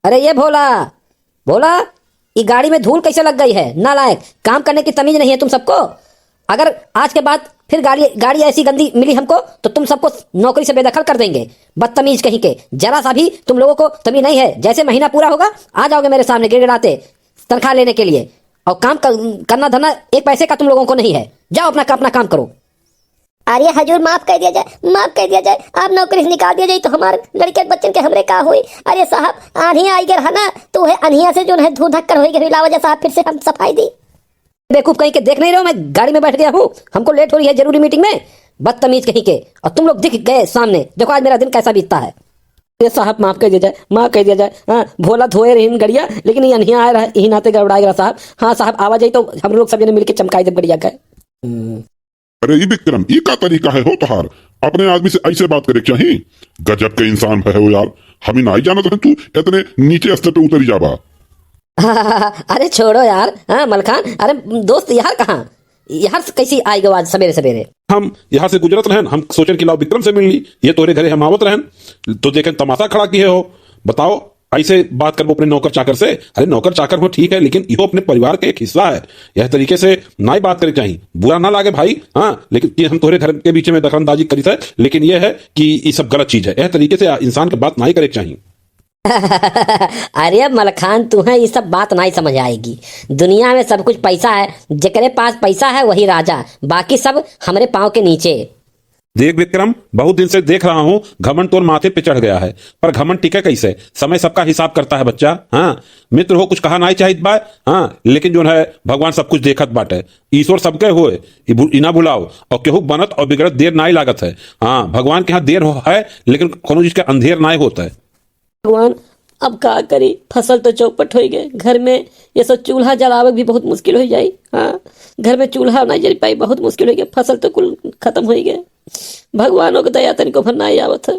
अरे ये भोला, भोला, ये गाड़ी में धूल कैसे लग गई है? नालायक, काम करने की तमीज नहीं है तुम सबको। अगर आज के बाद फिर गाड़ी गाड़ी ऐसी गंदी मिली हमको तो तुम सबको नौकरी से बेदखल कर देंगे। बदतमीज कहीं के, जरा सा भी तुम लोगों को तमीज नहीं है। जैसे महीना पूरा होगा आ जाओगे मेरे सामने गिड़गिड़ाते तनख्वाह लेने के लिए, और करना धरना एक पैसे का तुम लोगों को नहीं है। जाओ अपना काम करो। अरे हजूर, माफ कर दिया जाए, माफ कर दिया जाए। आप नौकरी से निकाल दिया जाए तो हमारे लड़के बच्चन के हमरे का हुई। अरे साहब, आंधी आई गर है ना, तो है अनिया से जो है धू धक्कर हो गई लावजा साहब, फिर से हम सफाई दी। बेवकूफ कहीं के, देख नहीं रहे हो मैं गाड़ी में बैठ गया हूँ, हमको लेट हो रही है जरूरी मीटिंग में। बदतमीज कहीं के, और तुम लोग दिख गए सामने। देखो आज मेरा दिन कैसा बीतता है। ये साहब माफ कर दिया जाए, माफ कर दिया जाए। हाँ, भोला धोए रही गड़िया, लेकिन ये अनिया आ रहा है, यही नाते गड़बड़ाएगा साहब। हाँ साहब, आवाज आई तो हम लोग सब जने मिलकर चमकाई दे बढ़िया का। अरे ये विक्रम, ये का तरीका है हो तहार? अपने आदमी से ऐसे बात करे क्या ही? गजब के इंसान है हो यार। हमें ना ही जाना तो तू इतने नीचे स्तर पे उतरी जाबा। अरे छोड़ो यार। हाँ मलखान, अरे दोस्त यार कहाँ, यहाँ से कैसी आई गो आज सवेरे सवेरे? हम यहाँ से गुजरत रहन, हम सोचन कि लाओ विक्रम से मिल ली, ये तोरे घरे हम आवत रहन तो देखें तमाशा खड़ा किए हो। बताओ, ऐसे बात करो अपने नौकर चाकर से? अरे नौकर चाकर हो ठीक है, लेकिन यो अपने परिवार का एक हिस्सा है। यह तरीके से ना ही बात करे चाहिए, बुरा ना लागे भाई। हाँ, लेकिन ये हम तोरे घर के बीच में दखलंदाजी करी है, लेकिन यह है कि ये सब गलत चीज है। यह तरीके से इंसान की बात ना ही करे चाहिए। अरे मलखान, तुम्हें ये सब बात नहीं समझ आएगी। दुनिया में सब कुछ पैसा है, जेकरे पास पैसा है वही राजा, बाकी सब हमारे पांव के नीचे। देख विक्रम, बहुत दिन से देख रहा हूं घमंड तोर माथे पे चढ़ गया है, पर घमंड टिके कैसे? समय सबका हिसाब करता है बच्चा। हाँ, मित्र हो कुछ कहा नहीं चाहिए बा। हाँ, लेकिन जो है भगवान सब कुछ देखत बाटे। ईश्वर सबके होए, इना बुलाओ, और केहू बनत और बिगड़त देर ना ही लागत है। हाँ, भगवान के यहाँ देर है, लेकिन कोनो चीज के अंधेर ना ही होता है। भगवान अब का करी, फसल तो चौपट हो गए। घर में ये सब चूल्हा जलावे भी बहुत मुश्किल हो जाई। हाँ, घर में चूल्हा नहीं जल पाई, बहुत मुश्किल हो गया। फसल तो कुल खत्म हो गए। भगवानों को दया तनिको भर नहीं आवत है।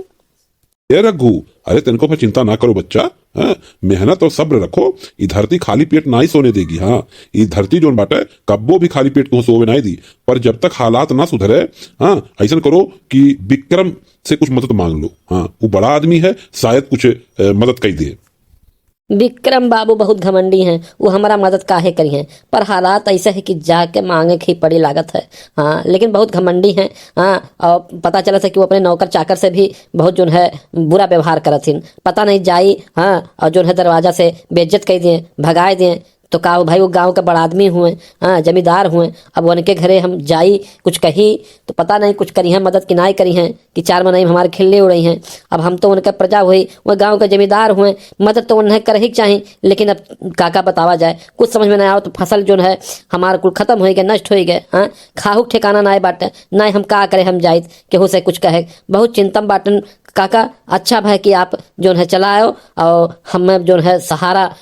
ए रघु, अरे तनिको पर चिंता ना करो बच्चा। हाँ, मेहनत और सब्र रखो। ये धरती खाली पेट ना ही सोने देगी। हाँ, ये धरती जो बाटे कब्बो भी खाली पेट को सोवे नहीं दी। पर जब तक हालात ना सुधरे, हाँ, ऐसा करो कि विक्रम से कुछ मदद मांग लो। हाँ, वो बड़ा आदमी है, शायद कुछ मदद कर दे। विक्रम बाबू बहुत घमंडी हैं, वो हमारा मदद काहे करी हैं, पर हालात ऐसे है कि जाके मांगे की पड़ी लागत है। हाँ, लेकिन बहुत घमंडी हैं। हाँ, और पता चला था कि वो अपने नौकर चाकर से भी बहुत जो है बुरा व्यवहार करथिन। पता नहीं जाई। हाँ, और जो है दरवाजा से बेइज्जत कर दिए, भगाए दिए। तो का भाई वो गांव का बड़ा आदमी हुए, हाँ, जमींदार हुए। अब उनके घरे हम जाई कुछ कही तो पता नहीं कुछ करी हैं मदद की नहीं करी हैं, कि 4 महीने हमारे खिल्ले उड़ई हैं। अब हम तो उनका प्रजा हुई, वह गांव के जमींदार हुए, मदद तो उन्हें कर ही चाहिए। लेकिन अब काका बतावा जाए, कुछ समझ में नहीं आओ तो फसल जो है हमारे कुल खत्म हो गए, नष्ट हो गए। हाँ, खाहू ठिकाना ना बाटे, ना हम का करे, हम जाइत केहू से कुछ कहे। बहुत चिंतम बाटन काका। अच्छा भाई कि आप जो है चलाओ, और हमें जो है सहारा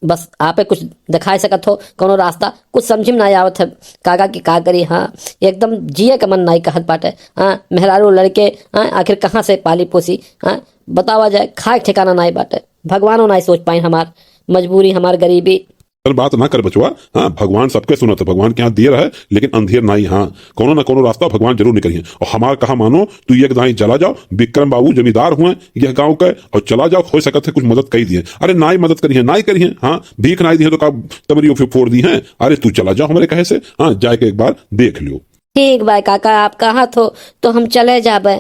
बस आपे कुछ दिखाई सकत हो, कोनो रास्ता कुछ समझ में नहीं आवत है काका की का करी। हाँ, एकदम जिए का मन नहीं कहत बाटे। हाँ, मेहरारू लड़के, हाँ, आखिर कहाँ से पाली पोसी। हाँ, बतावा जाए, खाए ठिकाना नहीं बाटे। भगवानों नहीं सोच पाए हमार मजबूरी, हमार गरीबी। बात ना कर बचवा। हाँ, भगवान सबके सुनत है, भगवान के यहाँ देर है लेकिन अंधेर नहीं। हाँ, कोनो ना कोनो रास्ता भगवान जरूर निकलिए। और हमार कहा मानो तू एक दाई चला जाओ, विक्रम बाबू जमींदार हुए यह गांव के, और चला जाओ, हो सकत है कुछ मदद कर दिए। अरे ना ही मदद करिए, ना ही करिए। हाँ, भीख ना दी है तो का तमरी फोड़ दी है। अरे तू चला जाओ हमारे कहे से। हाँ, जाके एक बार देख लियो। ठीक भाई काका, आप कहा तो हम चले जाबे।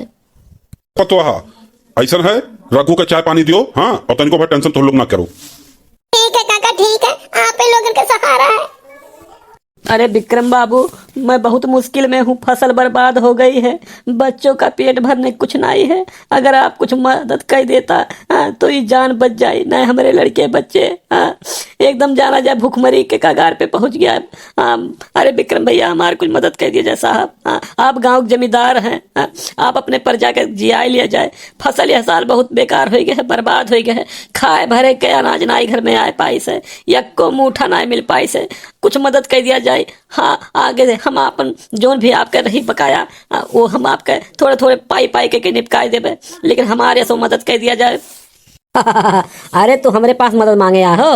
पतवा ऐसा है, रघु का चाय पानी दियो। हाँ, और तनिको भाई टेंशन तो लोग ना करो। ठीक है काका, ठीक है, आप लोगों का सहारा है। अरे विक्रम बाबू, मैं बहुत मुश्किल में हूँ, फसल बर्बाद हो गई है, बच्चों का पेट भरने कुछ नहीं है। अगर आप कुछ मदद कर देता, हाँ, तो ये जान बच जाए। न हमारे लड़के बच्चे, हाँ, एकदम जाना जाए भूखमरी के कगार पे पहुंच गया। हाँ, अरे विक्रम भैया, हमारे कुछ मदद कर दिया जाए साहब। हाँ, आप गाँव के जमींदार हैं। हाँ, आप अपने प्रजा के जिया लिया जाए। फसल यह साल बहुत बेकार हो गया है, बर्बाद हो गया है। खाए भरे के अनाज ना घर में आए पाई से, यक्को मुठा ना मिल पाई से, कुछ मदद कर दिया जाए। हाँ, आगे हम अपन जोन भी आपके रही बकाया, वो हम आपके थोड़े थोड़े पाई पाई के निपकाए देवे, लेकिन हमारे सो मदद कर दिया जाए। अरे तू हमारे पास मदद मांगे आ हो,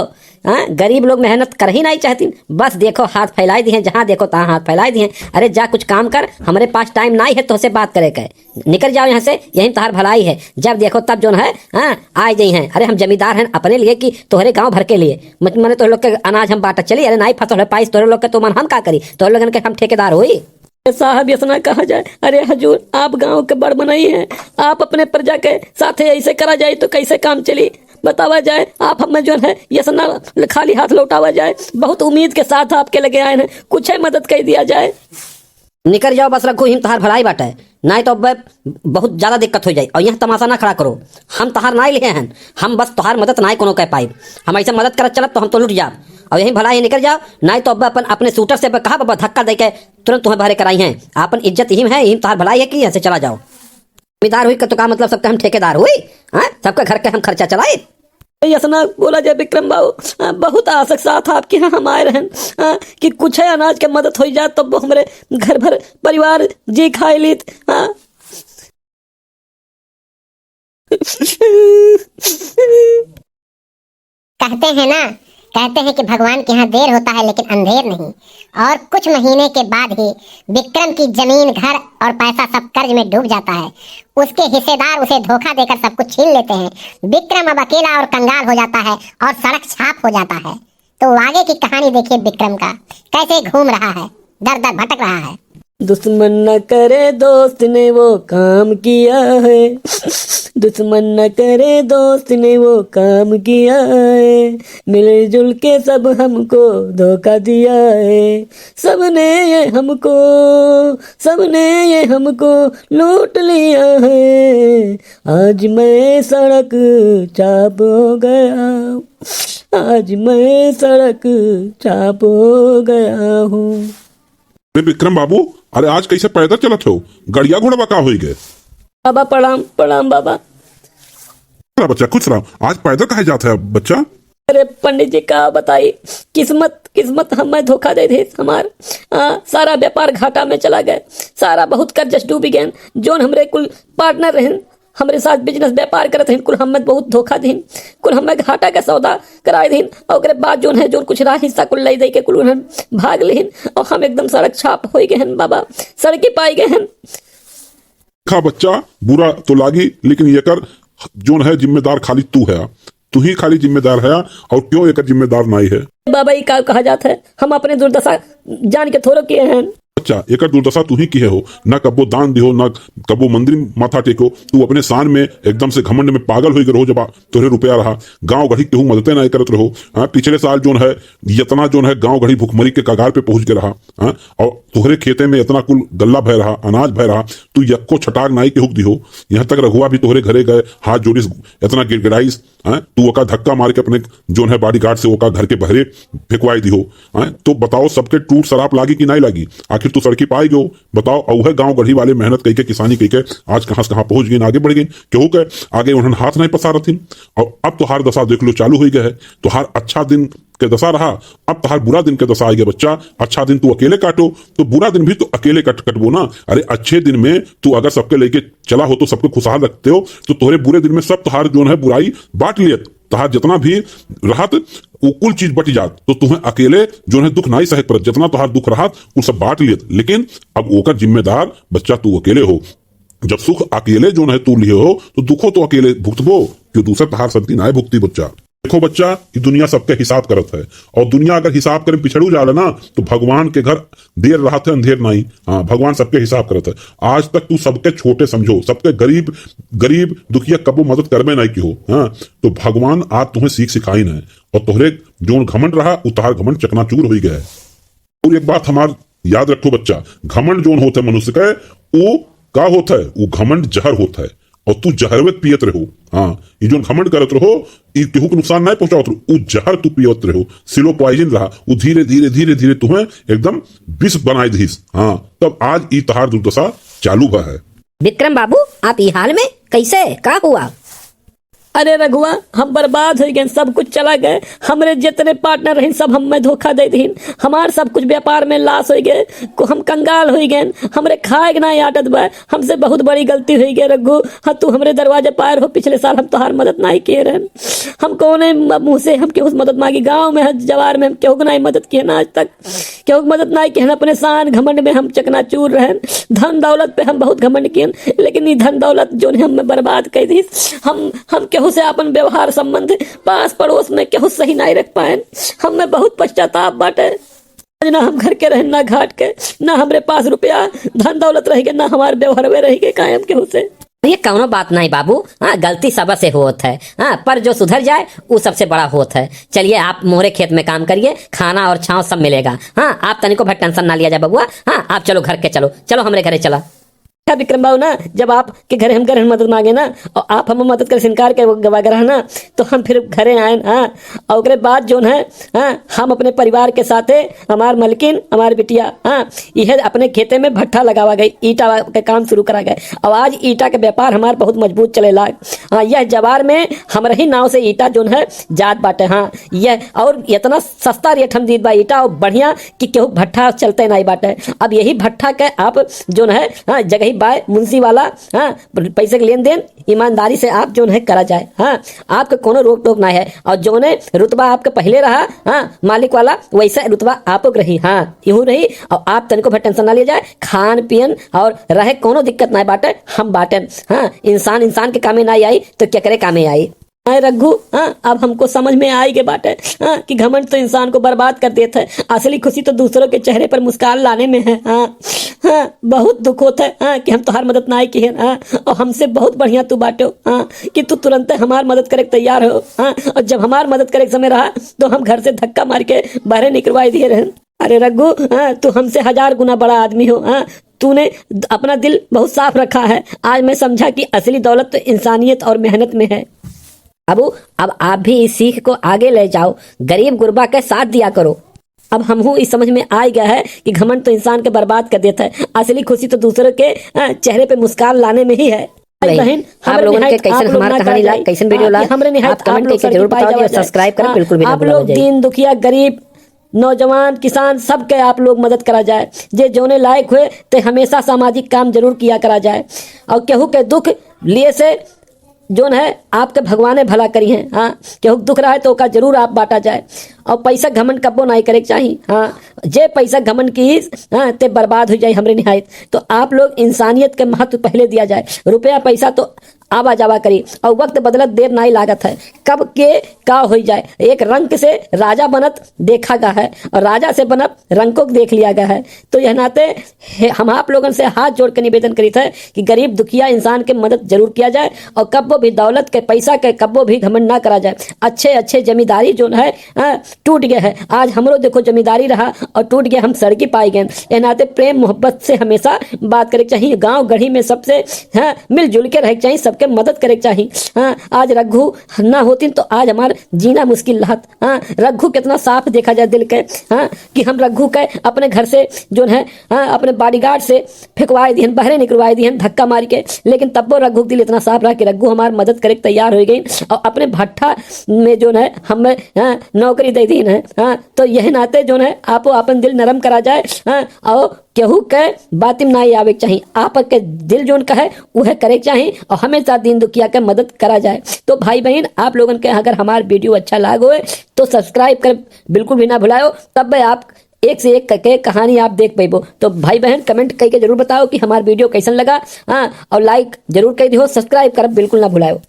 हाँ, गरीब लोग मेहनत कर ही नहीं चाहती, बस देखो हाथ फैलाई दी हैं, जहाँ देखो तहाँ हाथ फैलाई दी हैं। अरे जा कुछ काम कर, हमारे पास टाइम नहीं है तो से बात करे के, निकल जाओ यहाँ से, यही तोहार भलाई है। जब देखो तब जो है हाँ आ गई हैं। अरे हम जमींदार हैं अपने लिए कि तोहरे गांव भर के लिए, मैंने तो लोग के अनाज हम बांटा चली। अरे नहीं फसल पाइस तोहरे लोग के तो मन हम का करी, तोहरे लोगन के हम ठेकेदार हुई। साहब यसना कहा जाए, अरे हजूर आप गांव के बड़ बनाई हैं, आप अपने प्रजा के साथ ऐसे करा जाए तो कैसे काम चली, बतावा जाए। आप हमें जो है यसना खाली हाथ लौटावा जाए, बहुत उम्मीद के साथ आपके लगे आए हैं, कुछ है मदद कर दिया जाए। निकल जाओ बस, रखो हिम तहार भलाई बाटे, नहीं तो अब बहुत ज्यादा दिक्कत हो जाए। और यहाँ तमाशा ना खड़ा करो, हम तहार नहीं लिए हैं, हम बस तोहार मदद नहीं कोनो कह पाई। हम ऐसे मदद करत चलत तो हम तो लुट जाओ, और यही भलाई निकल जाओ। नहीं तो अब अपन अपने शूटर से कहा बाबा धक्का दे के तुरंत तुम्हें भरे कराई हैं। अपन इज्जत हिम है, हिम तहार भलाई है कि यहाँ से चला जाओ। जमींदार हुई तो का मतलब सबका हम ठेकेदार हुई, हाँ सबका घर के हम खर्चा चलाए। यसना बोला जय विक्रम बाबू, बहुत आशक साथ आपके यहाँ हम आए रहें कि कुछ है अनाज के मदद हो जाए तो हमारे घर भर परिवार जी खाए लीत। कहते हैं कि भगवान के यहाँ देर होता है लेकिन अंधेर नहीं। और कुछ महीने के बाद ही विक्रम की जमीन, घर और पैसा सब कर्ज में डूब जाता है। उसके हिस्सेदार उसे धोखा देकर सब कुछ छीन लेते हैं। विक्रम अब अकेला और कंगाल हो जाता है और सड़क छाप हो जाता है। तो आगे की कहानी देखिए विक्रम का, कैसे घूम रहा है, दर दर भटक रहा है। दुश्मन न करे दोस्त ने वो काम किया है, दुश्मन न करे दोस्त ने वो काम किया है, मिलजुल के सब हमको धोखा दिया है, सबने ये हमको लूट लिया है। आज मैं सड़क चाप हो गया, आज मैं सड़क चाप हो गया हूँ। अरे विक्रम बाबू, अरे आज कैसे पैदल चलत हो, गड़िया घोड़ा का हो गए? बाबा प्रणाम प्रणाम बाबा। अरे बच्चा खुश रहो, आज पैदल कहे जाते है बच्चा? अरे पंडित जी का बताई, किस्मत हमें धोखा दे दी हमार। सारा व्यापार घाटा में चला गए, सारा बहुत कर्ज डूबी गए। जोन हमरे कुल पार्टनर रहे, हमरे साथ बिजनेस व्यापार करत हैं, कुल हमें बहुत धोखा दीन, कुल हमें घाटा का सौदा कराए दीन। और ओकरे बाद जोन है जोन कुछ रहा हिस्सा कुल ले दे के कुल उन्हें भाग लेन, और हम एकदम सड़क छाप हो गए हैं बाबा, सड़की पाई गए हैं। खा बच्चा, बुरा तो लागी लेकिन ये कर जोन है जिम्मेदार खाली तू है, तू ही खाली जिम्मेदार है। और क्यों एक जिम्मेदार नहीं है बाबा, ये का कहा जाता है, हम अपने दुर्दशा जान के थोड़ो किए हैं। बच्चा, एक दुर्दशा तू ही किए हो, ना कबो दान दिहो, ना कबो मंदिर माथा टेको। तू अपने शान में एकदम से घमंड में पागल हो रहो, जब तोहरे रुपया रहा गांव गढ़ी केहू मददे ना करत रहो। पिछले साल जोन है इतना जोन है गांव गढ़ी भुखमरी के कगार पे पहुंच के रहा। और तोहरे खेते में इतना कुल गल्ला भय रहा, अनाज भय रहा, तू यक्को छटाक नाई के हुक दिहो। यहाँ तक रघुआ भी तोहरे घरे गए, हाथ जोड़िस, इतना गिड़गिड़ाइस, तू ओका धक्का मार के अपने जोन है बॉडी गार्ड से ओका घर के बहरे फेंकवाई दिहो। तो बताओ सबके टूट शराब लागी कि नहीं लागी? आखिर तू सड़की पाई गो, बताओ। और गांव गढ़ी वाले मेहनत कई के, किसानी कई के आज कहां से कहां पहुंच गई, आगे बढ़ गई। केहू के आगे उन्होंने हाथ नहीं पसार थी। और अब तो हार दशा देख लो चालू हो गया है। तो हार अच्छा दिन के दशा रहा, अब तो हार बुरा दिन के दशा आ गया बच्चा। अच्छा दिन तू अकेले काटो तो बुरा दिन भी तो अकेले कटबो ना। अरे अच्छे दिन में तू अगर सबके लेके चला हो तो सबको खुशहाल रखते हो, तो तोहरे बुरे दिन में सब तोहार जो है बुराई बांट लिए, तहार जितना भी राहत वो कुल चीज बच जात। तो तुम्हें अकेले जो है दुख नहीं सहे पर जितना तोहार दुख राहत वो सब बांट लिए। लेकिन अब ओकर जिम्मेदार बच्चा तू अकेले हो। जब सुख अकेले जो है तू लिए हो तो दुखो तो अकेले भुगतबो, क्यों दूसरा तहार संति ना भुगती बच्चा। देखो बच्चा, ये दुनिया सबके हिसाब करत है, और दुनिया अगर हिसाब करे पिछड़ू जाला ना तो भगवान के घर देर रात है अंधेर नहीं। हाँ, भगवान सबके हिसाब करत है। आज तक तू सबके छोटे समझो, सबके गरीब दुखिया कबो मदद करबे नहीं की हो। हाँ, तो भगवान आज तुम्हें सीख सिखाई है, और तोहरे जो घमंड रहा उतार घमंड चकनाचूर हो गया है। और एक बात हमार याद रखो बच्चा, घमंड जो होता है मनुष्य का, वो का होता है, वो घमंड जहर होता है, और तू जहरवेत पियत रहो। हाँ, ये जो घमंड करत रहो, ये केहू को नुकसान नहीं पहुंचावत रहो, वो जहर तू पियत रहो, सिलो पॉइजन रहा, वो धीरे धीरे तुम्हें एकदम विष बनाए दीस। हाँ, तब आज ये तहार दुर्दशा चालू है। विक्रम बाबू, आप ये हाल में कैसे, क्या हुआ? अरे रघुआ, हम बर्बाद हो गए, सब कुछ चला गए, हमरे जितने पार्टनर रहे सब हम में धोखा दे दीन, हमार सब कुछ व्यापार में लॉस हो गए, हम कंगाल हो गए, हमरे खाए ना आटत बा, हमसे बहुत बड़ी गलती हो गई रघु। हाँ, तू हमरे दरवाजे पार हो, पिछले साल हम तोहार मदद नहीं किए रहन, हम कौने मुंह से हम केहू मदद मांगी, गाँव में जवार में हम केहू को नहीं मदद किए ना, आज तक केहू मदद नहीं किए, अपने शान घमंड में हम चकनाचूर रहन, धन दौलत पे हम बहुत घमंड किए, लेकिन ये धन दौलत जो हम बर्बाद कर दी, हम केहू से अपन व्यवहार संबंध पास पड़ोस में केहू सही नहीं रख पाए, हम में बहुत पश्चाताप बाटे। ना हम घर के रहे, ना घाट के, ना हमरे पास रुपया धन दौलत रहेगे, ना हमारे व्यवहार में रहेगे कायम केहू से। ये कौनो बात नहीं बाबू, हाँ गलती सब से होत है, हाँ पर जो सुधर जाए वो सबसे बड़ा होत है। चलिए आप मोहरे खेत में काम करिए, खाना और छांव सब मिलेगा, हाँ आप तनिको भर टेंशन ना लिया जाए बबुआ, हाँ आप चलो घर के, चलो हमरे घरे चला। विक्रम बाबू ना, जब आपके घर हम घर मदद मांगे ना और आप हम मदद कर इनकार के गवाह ना, तो हम फिर घरे आए, हाँ और उसके बाद जो है हाँ हम अपने परिवार के साथ हमार मलकिन हमार बिटिया हाँ यह अपने खेते में भट्ठा लगावा गई, ईटा के काम शुरू करा गए और आज ईटा के व्यापार हमार बहुत मजबूत चले ला। हाँ यह जवार में हमारे ही नाव से ईटा जो है जात बाटे, हाँ यह और इतना सस्ता रेट हम दीद बा ईटा और बढ़िया कि केहू भट्ठा चलते नहीं बाटे। अब यही भट्ठा के आप जो है हाँ जगह बाय मुंशी वाला हाँ पैसे के लेन देन ईमानदारी से आप जो है करा जाए, हाँ आपका कोनो रोक टोक ना है और जो ने रुतबा आपके पहले रहा हाँ मालिक वाला वैसा रुतबा आपको रही, हाँ यूं रही और आप तनिको भर टेंशन ना ले जाए, खान पियन और रहे कोनो दिक्कत ना बाटे, हम बाटन हाँ इंसान के कामे ना आई तो क्या करे कामे आई। रघु हाँ अब हमको समझ में आई के बात है हाँ कि घमंड तो इंसान को बर्बाद कर देता है, असली खुशी तो दूसरों के चेहरे पर मुस्कान लाने में है। हाँ हाँ बहुत दुख होता है हाँ कि हम तुम्हार मदद ना की है, हाँ और हमसे बहुत बढ़िया तू बाटो हाँ कि तू तुरंत हमार मदद करे तैयार हो, हाँ और जब हमार मदद करे समय रहा तो हम घर से धक्का मार के बाहर निकलवाई दिए रहे। अरे रघु हाँ तू हमसे 1000 गुना बड़ा आदमी हो, हाँ तूने अपना दिल बहुत साफ रखा है, आज मैं समझा कि असली दौलत तो इंसानियत और मेहनत में है। अब आप भी इस सीख को आगे ले जाओ, गरीब गुरबा के साथ दिया करो। अब हमहू इस समझ में आ गया है कि घमंड तो इंसान के बर्बाद कर देता है, असली खुशी तो दूसरों के चेहरे पे मुस्कान लाने में ही है। बहन आप लोगों के कैसन हमारा कहानी ला, कैसन वीडियो ला, आप कमेंट करके जरूर बताइए और सब्सक्राइब करें बिल्कुल भी ना आप लोग दीन दुखिया गरीब नौजवान किसान सबके आप लोग मदद करा जाए, जे जोने लायक हुए ते हमेशा सामाजिक काम जरूर किया करा जाए और केहू के दुख लिए से जोन है आपके भगवाने भला करी है, हाँ केहू दुख रहा है तो का जरूर आप बांटा जाए और पैसा घमंड कब्बो नहीं करे चाहिए, हाँ जे पैसा घमंड की हाँ ते बर्बाद हो जाए हमरे निहायत। तो आप लोग इंसानियत के महत्व पहले दिया जाए, रुपया पैसा तो आवा जावा करी और वक्त बदलत देर नहीं लागत है, कब के का हो जाए। एक रंग से राजा बनत देखा गया है और राजा से बनत रंग को देख लिया गया है। तो यह नाते हम आप लोगों से हाथ जोड़ कर निवेदन करी थे कि गरीब दुखिया इंसान के मदद जरूर किया जाए और कब्बो भी दौलत के पैसा के कब्बो भी घमंड ना करा जाए। अच्छे जमींदारी जो है टूट गया है, आज हमरो देखो जमींदारी रहा और टूट गया, हम सड़की पाई गए। यह नाते प्रेम मोहब्बत से हमेशा बात करे चाहिए, गाँव गढ़ी में सबसे मिलजुल के रह चाहिए, सबके मदद करे चाहिए। हाँ आज रघु ना होती तो आज हमार जीना मुश्किल रहत। हाँ रघु कितना साफ देखा जाए दिल के, हाँ कि हम रघु के अपने घर से जो है हाँ अपने बॉडीगार्ड से फेंकवाए दिहन, बहरे निकलवाए दिहन धक्का मार के, लेकिन तब वो रघु दिल इतना साफ रहा कि रघु हमार मदद करे तैयार हो गई और अपने भट्ठा में जो है हमें नौकरी दे दी है। हाँ तो यही नाते जो है आप अपन दिल नरम करा जाए, हाँ और केहू के बातिम ना आवे चाहिए, आप के दिल जोन का है वह करे चाहिए और हमेशा दीन दुखिया के मदद करा जाए। तो भाई बहन आप लोगों के अगर हमारा वीडियो अच्छा लागो है तो सब्सक्राइब कर बिल्कुल भी ना भुलाओ, तब आप एक से एक करके कहानी आप देख पाइबो। तो भाई बहन कमेंट करके जरूर बताओ कि हमारा वीडियो कैसन लगा, हाँ और लाइक जरूर कर दियो, सब्सक्राइब कर बिल्कुल ना भुलाओ।